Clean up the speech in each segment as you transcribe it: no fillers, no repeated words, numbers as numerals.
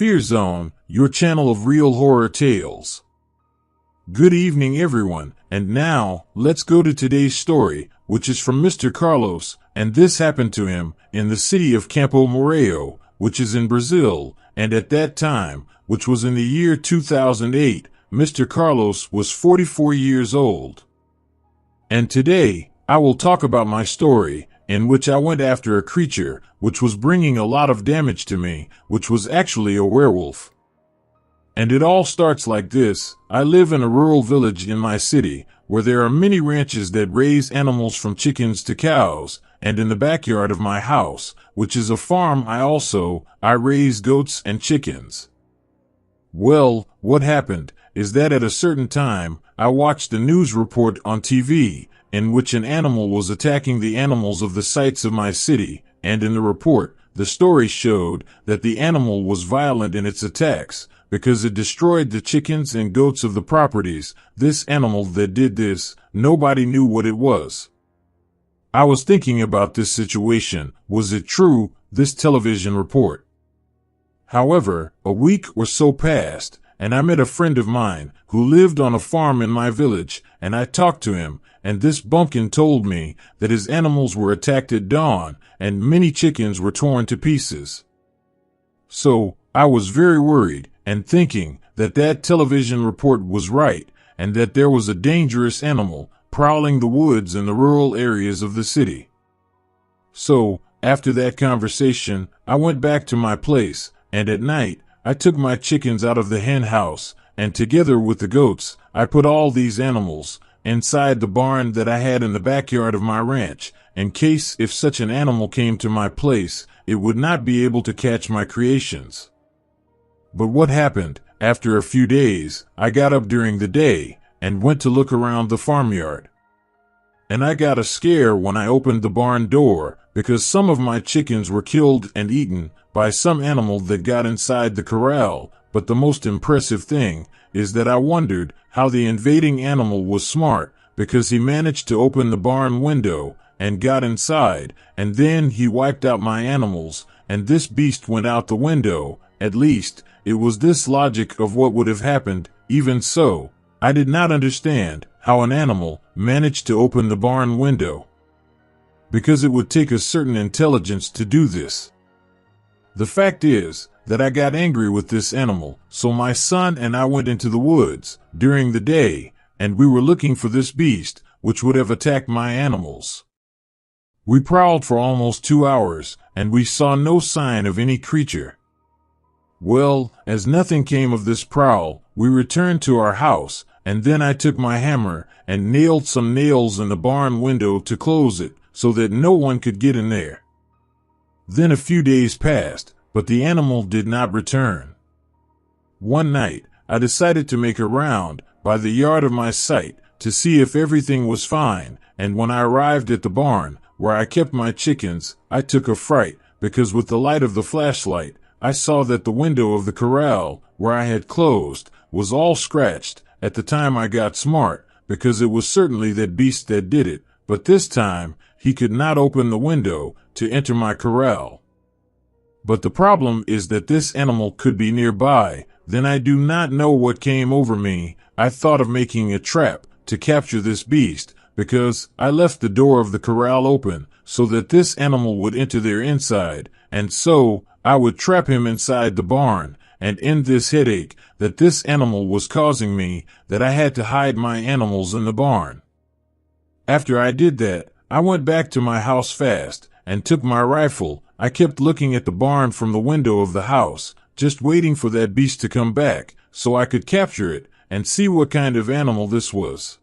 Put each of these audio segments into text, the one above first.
Fear Zone, your channel of real horror tales. Good evening, everyone, and now, let's go to today's story, which is from Mr. Carlos, and this happened to him in the city of Campo Mourão, which is in Brazil, and at that time, which was in the year 2008, Mr. Carlos was 44 years old. And today, I will talk about my story, in which I went after a creature, which was bringing a lot of damage to me, which was actually a werewolf. And it all starts like this. I live in a rural village in my city, where there are many ranches that raise animals from chickens to cows, and in the backyard of my house, which is a farm I raise goats and chickens. Well, what happened is that at a certain time, I watched a news report on TV, in which an animal was attacking the animals of the sites of my city, and in the report, the story showed that the animal was violent in its attacks, because it destroyed the chickens and goats of the properties. This animal that did this, nobody knew what it was. I was thinking about this situation. Was it true, this television report? However, a week or so passed, and I met a friend of mine who lived on a farm in my village, and I talked to him, and this bumpkin told me that his animals were attacked at dawn, and many chickens were torn to pieces. So, I was very worried, and thinking that television report was right, and that there was a dangerous animal prowling the woods in the rural areas of the city. So, after that conversation, I went back to my place, and at night, I took my chickens out of the hen house, and together with the goats, I put all these animals inside the barn that I had in the backyard of my ranch, in case if such an animal came to my place, it would not be able to catch my creations. But what happened? After a few days, I got up during the day and went to look around the farmyard. And I got a scare when I opened the barn door, because some of my chickens were killed and eaten by some animal that got inside the corral. But the most impressive thing is that I wondered how the invading animal was smart, because he managed to open the barn window and got inside, and then he wiped out my animals, and this beast went out the window. At least, it was this logic of what would have happened. Even so, I did not understand how an animal managed to open the barn window, because it would take a certain intelligence to do this. The fact is that I got angry with this animal, so my son and I went into the woods during the day, and we were looking for this beast, which would have attacked my animals. We prowled for almost 2 hours, and we saw no sign of any creature. Well, as nothing came of this prowl, we returned to our house, and then I took my hammer and nailed some nails in the barn window to close it, so that no one could get in there. Then a few days passed, but the animal did not return. One night, I decided to make a round by the yard of my site to see if everything was fine, and when I arrived at the barn, where I kept my chickens, I took a fright, because with the light of the flashlight, I saw that the window of the corral, where I had closed, was all scratched. At the time I got smart, because it was certainly that beast that did it, but this time, he could not open the window to enter my corral. But the problem is that this animal could be nearby. Then I do not know what came over me. I thought of making a trap to capture this beast, because I left the door of the corral open so that this animal would enter there inside, and so I would trap him inside the barn and end this headache that this animal was causing me, that I had to hide my animals in the barn. After I did that, I went back to my house fast and took my rifle. I kept looking at the barn from the window of the house, just waiting for that beast to come back so I could capture it and see what kind of animal this was.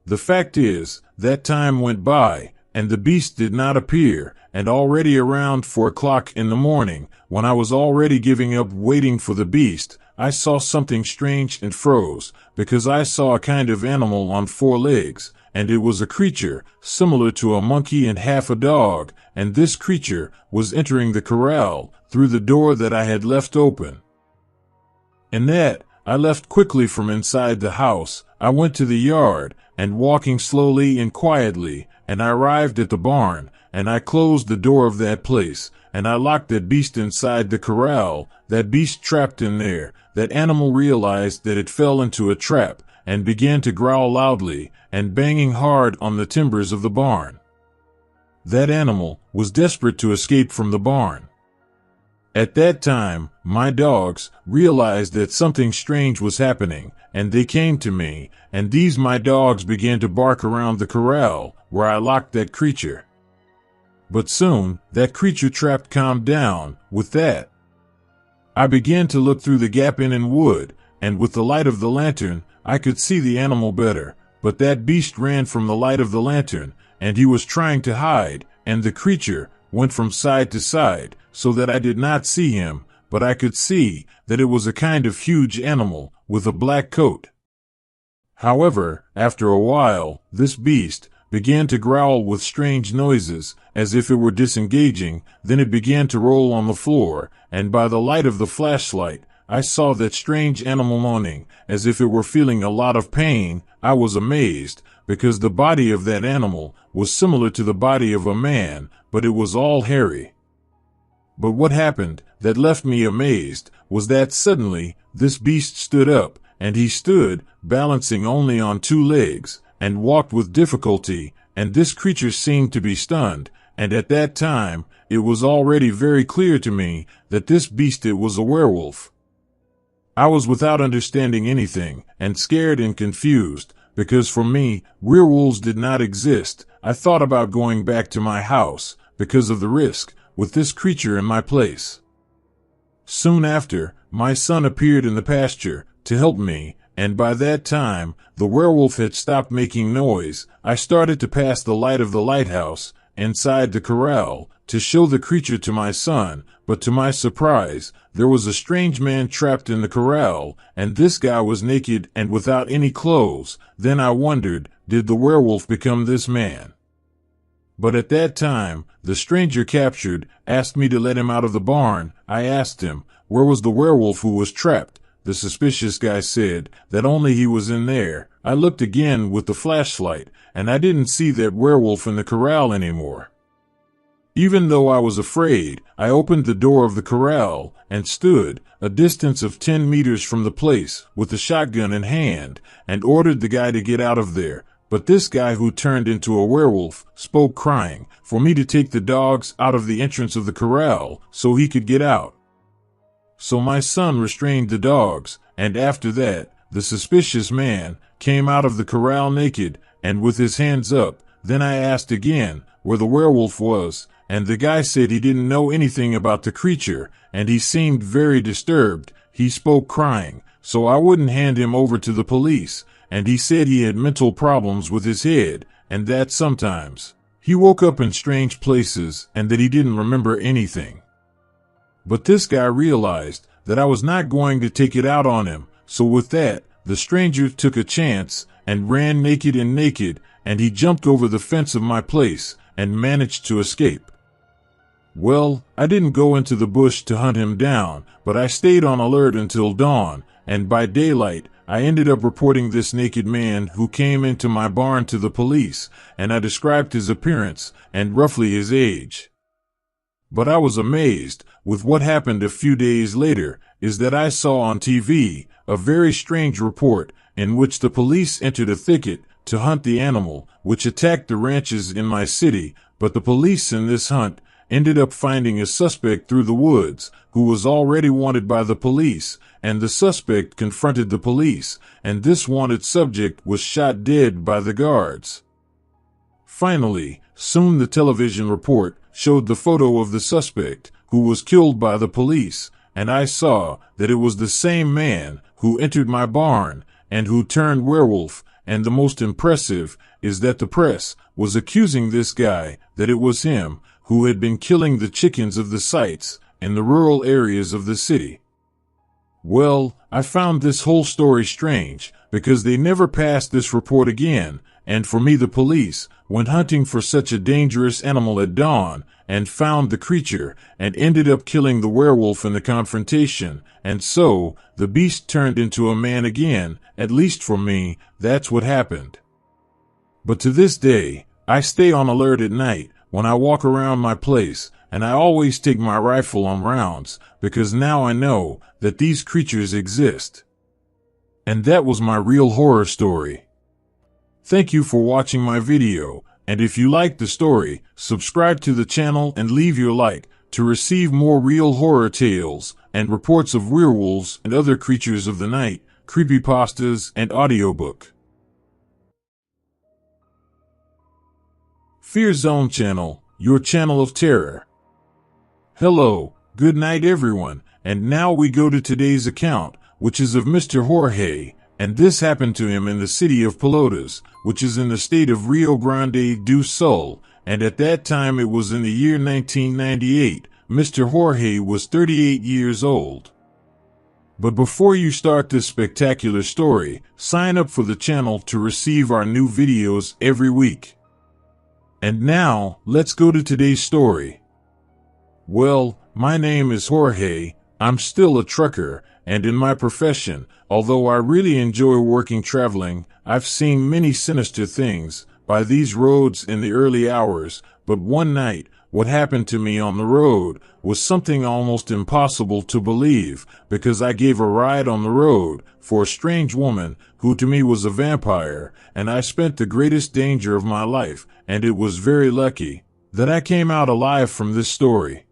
The fact is, that time went by, and the beast did not appear, and already around 4 o'clock in the morning, when I was already giving up waiting for the beast, I saw something strange and froze, because I saw a kind of animal on 4 legs, and it was a creature, similar to a monkey and half a dog, and this creature was entering the corral through the door that I had left open. And that, I left quickly from inside the house. I went to the yard, and walking slowly and quietly, and I arrived at the barn, and I closed the door of that place, and I locked that beast inside the corral, that beast trapped in there. That animal realized that it fell into a trap, and began to growl loudly, and banging hard on the timbers of the barn. That animal was desperate to escape from the barn. At that time, my dogs realized that something strange was happening, and they came to me, and these my dogs began to bark around the corral, where I locked that creature. But soon, that creature trapped calmed down. With that, I began to look through the gap in wood, and with the light of the lantern, I could see the animal better, but that beast ran from the light of the lantern, and he was trying to hide, and the creature went from side to side, so that I did not see him, but I could see that it was a kind of huge animal with a black coat. However, after a while, this beast began to growl with strange noises, as if it were disengaging. Then it began to roll on the floor, and by the light of the flashlight, I saw that strange animal moaning, as if it were feeling a lot of pain. I was amazed, because the body of that animal was similar to the body of a man, but it was all hairy. But what happened that left me amazed was that suddenly this beast stood up, and he stood, balancing only on two legs, and walked with difficulty, and this creature seemed to be stunned, and at that time, it was already very clear to me that this beast, it was a werewolf. I was without understanding anything, and scared and confused, because for me, werewolves did not exist. I thought about going back to my house, because of the risk, with this creature in my place. Soon after, my son appeared in the pasture to help me, and by that time, the werewolf had stopped making noise. I started to pass the light of the lighthouse inside the corral to show the creature to my son, but to my surprise, there was a strange man trapped in the corral, and this guy was naked and without any clothes. Then I wondered, did the werewolf become this man? But at that time, the stranger captured asked me to let him out of the barn. I asked him, where was the werewolf who was trapped? The suspicious guy said that only he was in there. I looked again with the flashlight, and I didn't see that werewolf in the corral anymore. Even though I was afraid, I opened the door of the corral and stood a distance of 10 meters from the place with the shotgun in hand and ordered the guy to get out of there. But this guy, who turned into a werewolf, spoke, crying for me to take the dogs out of the entrance of the corral so he could get out. So my son restrained the dogs, and after that, the suspicious man came out of the corral naked and with his hands up. Then I asked again where the werewolf was, and the guy said he didn't know anything about the creature, and he seemed very disturbed. He spoke, crying, so I wouldn't hand him over to the police, and he said he had mental problems with his head, and that sometimes he woke up in strange places and that he didn't remember anything. But this guy realized that I was not going to take it out on him, so with that, the stranger took a chance and ran naked, and he jumped over the fence of my place and managed to escape. Well, I didn't go into the bush to hunt him down, but I stayed on alert until dawn, and by daylight, I ended up reporting this naked man who came into my barn to the police, and I described his appearance and roughly his age. But I was amazed with what happened a few days later is that I saw on TV a very strange report in which the police entered a thicket to hunt the animal which attacked the ranches in my city, but the police in this hunt ended up finding a suspect through the woods who was already wanted by the police, and the suspect confronted the police, and this wanted subject was shot dead by the guards. Finally, soon the television report showed the photo of the suspect who was killed by the police, and I saw that it was the same man who entered my barn and who turned werewolf, and the most impressive is that the press was accusing this guy that it was him who had been killing the chickens of the sites in the rural areas of the city. Well, I found this whole story strange because they never passed this report again, and for me the police went hunting for such a dangerous animal at dawn and found the creature and ended up killing the werewolf in the confrontation, and so the beast turned into a man again. At least for me, that's what happened. But to this day, I stay on alert at night when I walk around my place, and I always take my rifle on rounds because now I know that these creatures exist. And that was my real horror story. Thank you for watching my video, and if you liked the story, subscribe to the channel and leave your like to receive more real horror tales and reports of werewolves and other creatures of the night, creepypastas, and audiobook. Fear Zone Channel, your channel of terror. Hello, good night everyone, and now we go to today's account, which is of Mr. Jorge, and this happened to him in the city of Pelotas, which is in the state of Rio Grande do Sul, and at that time it was in the year 1998. Mr. Jorge was 38 years old. But before you start this spectacular story, sign up for the channel to receive our new videos every week. And now, let's go to today's story. Well, my name is Jorge, I'm still a trucker, and in my profession, although I really enjoy working traveling, I've seen many sinister things by these roads in the early hours, but one night, what happened to me on the road was something almost impossible to believe, because I gave a ride on the road for a strange woman who to me was a vampire, and I spent the greatest danger of my life, and it was very lucky that I came out alive from this story.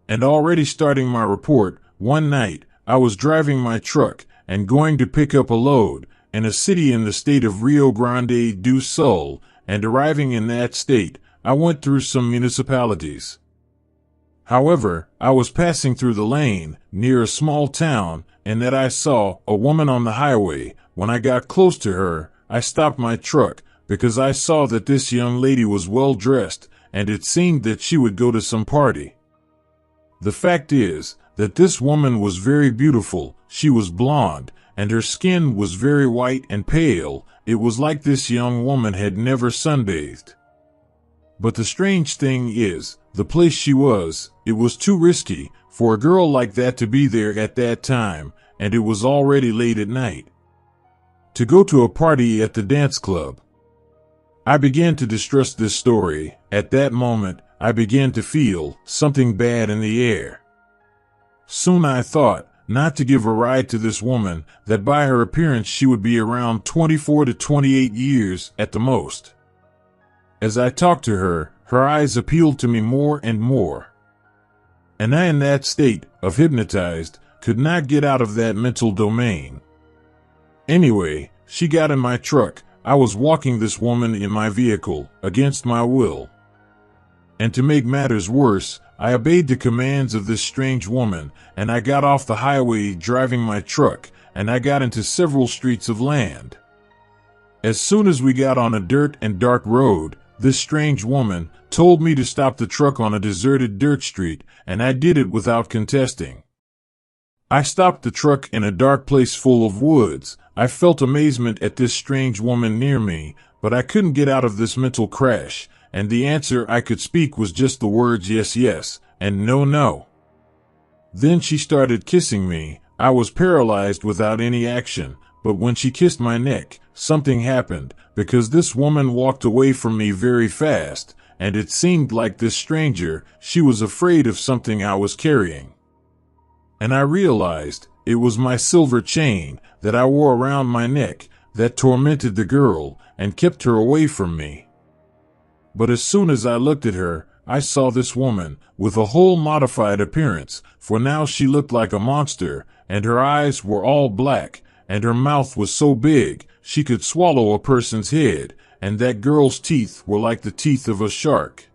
And already starting my report, one night, I was driving my truck and going to pick up a load in a city in the state of Rio Grande do Sul, and arriving in that state, I went through some municipalities. However, I was passing through the lane near a small town, and that I saw a woman on the highway. When I got close to her, I stopped my truck because I saw that this young lady was well dressed, and it seemed that she would go to some party. The fact is that this woman was very beautiful. She was blonde, and her skin was very white and pale. It was like this young woman had never sunbathed. But the strange thing is, the place she was, it was too risky for a girl like that to be there at that time, and it was already late at night. To go to a party at the dance club. I began to distrust this story. At that moment, I began to feel something bad in the air. Soon I thought not to give a ride to this woman, that by her appearance she would be around 24 to 28 years at the most. As I talked to her, her eyes appealed to me more and more. And I, in that state of hypnotized, could not get out of that mental domain. Anyway, she got in my truck. I was walking this woman in my vehicle against my will. And to make matters worse, I obeyed the commands of this strange woman, and I got off the highway driving my truck, and I got into several streets of land. As soon as we got on a dirt and dark road, this strange woman told me to stop the truck on a deserted dirt street, and I did it without contesting. I stopped the truck in a dark place full of woods. I felt amazement at this strange woman near me, but I couldn't get out of this mental crash, and the answer I could speak was just the words yes, yes, and no, no. Then she started kissing me. I was paralyzed without any action, but when she kissed my neck, something happened, because this woman walked away from me very fast, and it seemed like this stranger, she was afraid of something I was carrying. And I realized it was my silver chain that I wore around my neck that tormented the girl and kept her away from me. But as soon as I looked at her, I saw this woman with a whole modified appearance, for now she looked like a monster, and her eyes were all black, and her mouth was so big she could swallow a person's head, and that girl's teeth were like the teeth of a shark.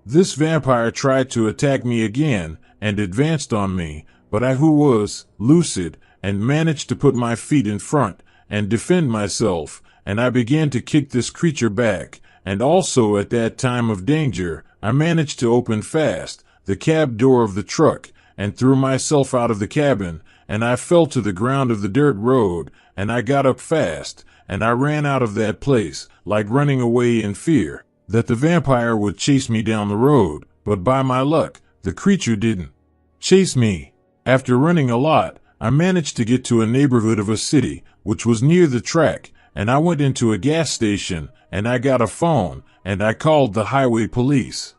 This vampire tried to attack me again and advanced on me, but I, who was lucid, and managed to put my feet in front and defend myself, and I began to kick this creature back. And also at that time of danger, I managed to open fast the cab door of the truck and threw myself out of the cabin, and I fell to the ground of the dirt road, and I got up fast, and I ran out of that place, like running away in fear that the vampire would chase me down the road, but by my luck, the creature didn't chase me. After running a lot, I managed to get to a neighborhood of a city, which was near the track, and I went into a gas station, and I got a phone, and I called the highway police.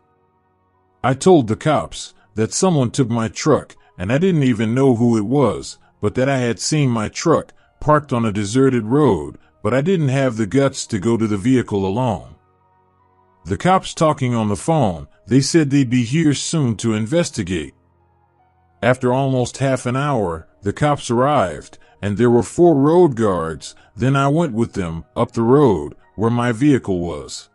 I told the cops that someone took my truck, and I didn't even know who it was, but that I had seen my truck parked on a deserted road, but I didn't have the guts to go to the vehicle alone. The cops talking on the phone, they said they'd be here soon to investigate. After almost half an hour, the cops arrived, and there were 4 road guards. Then I went with them up the road where my vehicle was.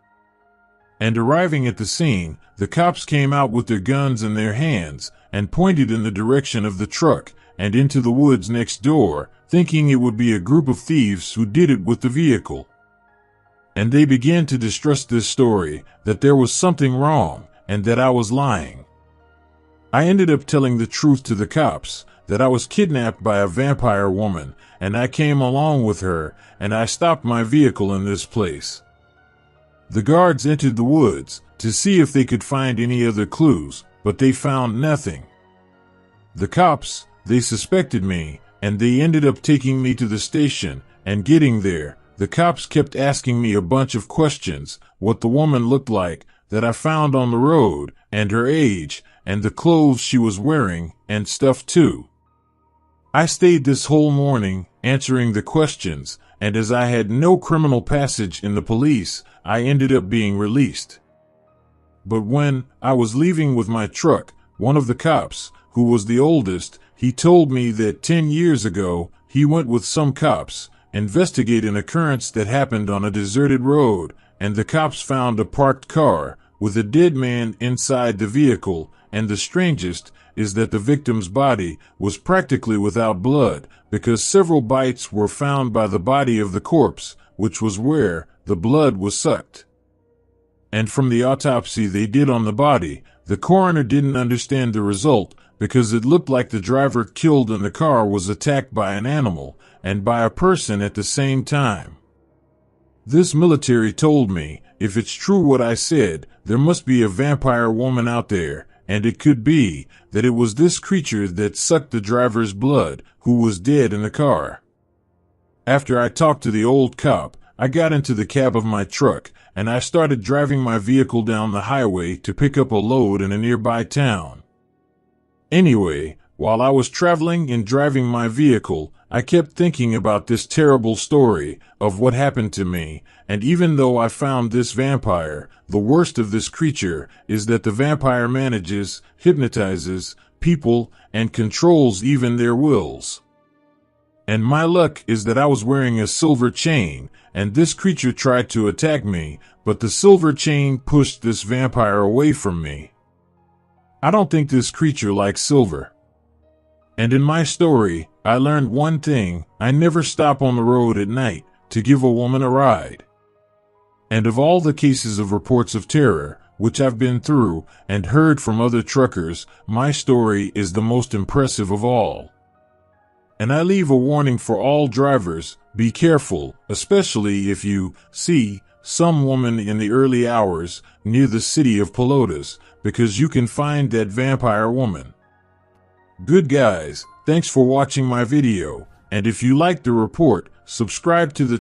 And arriving at the scene, the cops came out with their guns in their hands and pointed in the direction of the truck and into the woods next door, thinking it would be a group of thieves who did it with the vehicle. And they began to distrust this story, that there was something wrong and that I was lying. I ended up telling the truth to the cops, that I was kidnapped by a vampire woman, and I came along with her, and I stopped my vehicle in this place. The guards entered the woods to see if they could find any other clues, but they found nothing. The cops, they suspected me, and they ended up taking me to the station, and getting there, the cops kept asking me a bunch of questions, what the woman looked like, that I found on the road, and her age, and the clothes she was wearing, and stuff too. I stayed this whole morning, answering the questions, and as I had no criminal passage in the police, I ended up being released. But when I was leaving with my truck, one of the cops, who was the oldest, he told me that 10 years ago, he went with some cops, investigate an occurrence that happened on a deserted road, and the cops found a parked car with a dead man inside the vehicle, and the strangest is that the victim's body was practically without blood, because several bites were found by the body of the corpse, which was where the blood was sucked. And from the autopsy they did on the body, the coroner didn't understand the result, because it looked like the driver killed in the car was attacked by an animal, and by a person at the same time. This military told me, if it's true what I said, there must be a vampire woman out there, and it could be that it was this creature that sucked the driver's blood, who was dead in the car. After I talked to the old cop, I got into the cab of my truck, and I started driving my vehicle down the highway to pick up a load in a nearby town. Anyway, while I was traveling and driving my vehicle, I kept thinking about this terrible story of what happened to me, and even though I found this vampire, the worst of this creature is that the vampire manages, hypnotizes people, and controls even their wills. And my luck is that I was wearing a silver chain, and this creature tried to attack me, but the silver chain pushed this vampire away from me. I don't think this creature likes silver. And in my story, I learned one thing: I never stop on the road at night to give a woman a ride. And of all the cases of reports of terror, which I've been through and heard from other truckers, my story is the most impressive of all. And I leave a warning for all drivers: be careful, especially if you see some woman in the early hours near the city of Pelotas, because you can find that vampire woman. Good guys, thanks for watching my video, and if you liked the report, subscribe to the